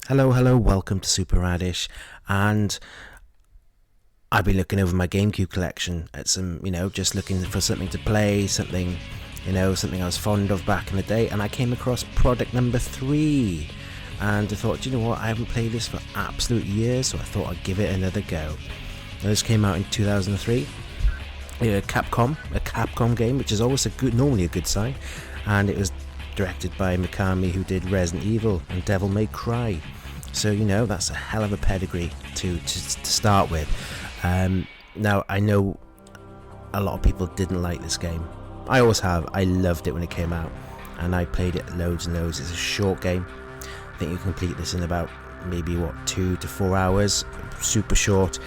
Hello, welcome to Super Radish, and I've been looking over my Gamecube collection at some, just looking for something to play, something I was fond of back in the day, and I came across product number 3, and I thought, I haven't played this for absolute years, so I thought I'd give it another go. Now, this came out in 2003, a Capcom game, which is always normally a good sign, and it was directed by Mikami, who did Resident Evil and Devil May Cry. So that's a hell of a pedigree to start with. Now I know a lot of people didn't like this game. I always have. I loved it when it came out, and I played it loads and loads. It's a short game. I think you complete this in about maybe 2 to 4 hours. Super short,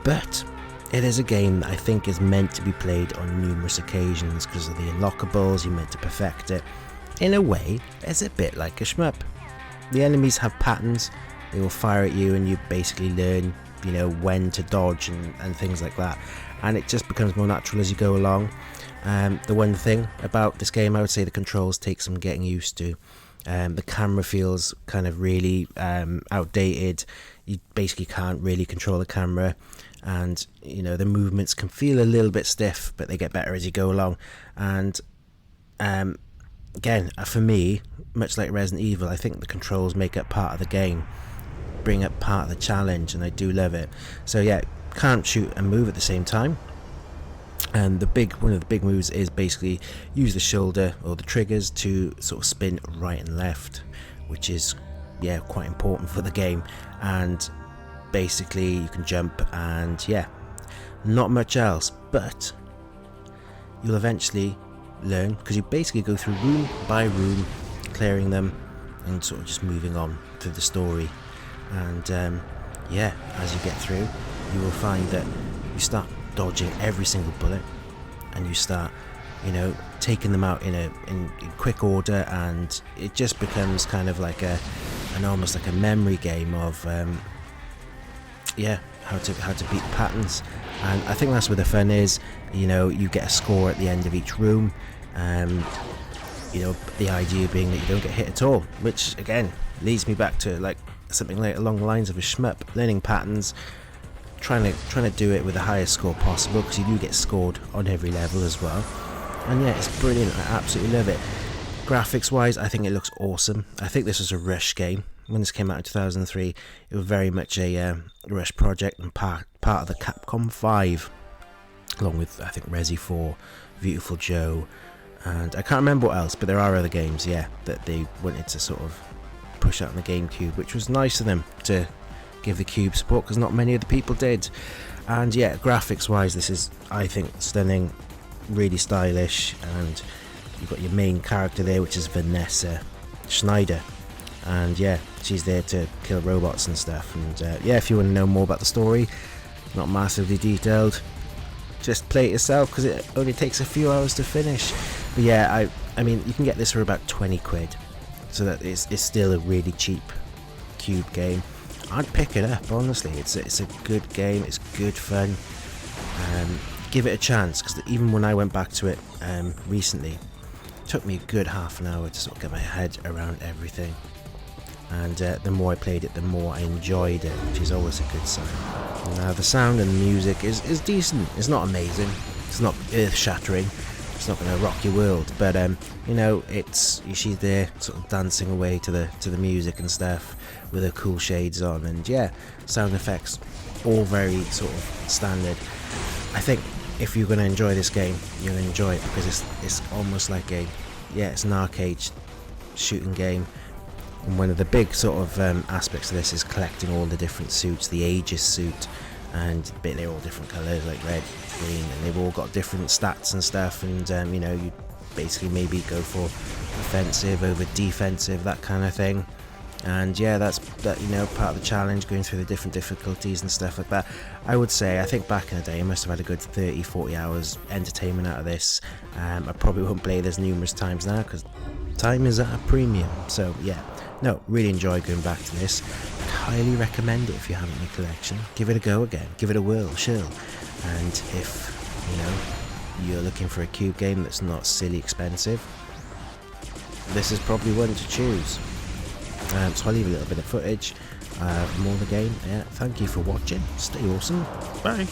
but it is a game that I think is meant to be played on numerous occasions because of the unlockables. You're meant to perfect it. In a way, it's a bit like a shmup. The enemies have patterns. They will fire at you, and you basically learn, when to dodge and things like that. And it just becomes more natural as you go along. The one thing about this game, I would say the controls take some getting used to. The camera feels kind of really outdated. You basically can't really control the camera, and the movements can feel a little bit stiff, but they get better as you go along. And again, for me, much like Resident Evil, I think the controls make up part of the game, bring up part of the challenge, and I do love it. So yeah, can't shoot and move at the same time. And one of the big moves is basically use the shoulder or the triggers to sort of spin right and left, which is quite important for the game. And basically you can jump, and not much else, but you'll eventually learn, because you basically go through room by room, clearing them and sort of just moving on through the story. And as you get through, you will find that you start dodging every single bullet, and you start taking them out in quick order, and it just becomes kind of like almost like a memory game of how to beat patterns. And I think that's where the fun is. You get a score at the end of each room. The idea being that you don't get hit at all, which again leads me back to like something like along the lines of a shmup, learning patterns, trying to do it with the highest score possible, because you do get scored on every level as well. And it's brilliant. I absolutely love it. Graphics wise, I think it looks awesome. I think this was a Rush game when this came out in 2003. It was very much a Rush project and part of the Capcom 5, along with I think Resi 4, Beautiful Joe, and I can't remember what else, but there are other games that they wanted to sort of push out on the Gamecube, which was nice of them to give the Cube support, because not many of the people did. And graphics wise, this is, I think, stunning, really stylish. And you've got your main character there, which is Vanessa Schneider, and she's there to kill robots and stuff. And if you want to know more about the story, not massively detailed, just play it yourself, because it only takes a few hours to finish. But I mean, you can get this for about 20 quid, so that it's still a really cheap Cube game. I'd pick it up, honestly. It's a good game. It's good fun. Give it a chance, because even when I went back to it recently, it took me a good half an hour to sort of get my head around everything. And the more I played it, the more I enjoyed it, which is always a good sign. Now the sound and the music is decent. It's not amazing. It's not earth-shattering. It's not going to rock your world, but she's there sort of dancing away to the music and stuff with her cool shades on, and sound effects all very sort of standard. I think if you're going to enjoy this game, you'll enjoy it, because it's almost like it's an arcade shooting game. And one of the big sort of aspects of this is collecting all the different suits, the Aegis suit, and they're all different colours, like red, green, and they've all got different stats and stuff. And you basically maybe go for offensive over defensive, that kind of thing. And that's part of the challenge, going through the different difficulties and stuff like that. I would say, I think back in the day, I must have had a good 30-40 hours entertainment out of this. I probably won't play this numerous times now, because time is at a premium. So really enjoy going back to this. I'd highly recommend it if you haven't in your collection. Give it a go again, give it a whirl, chill. And if you're looking for a Cube game that's not silly expensive, this is probably one to choose. So I'll leave a little bit of footage, more of the game. Thank you for watching. Stay awesome. Bye.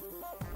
Bye.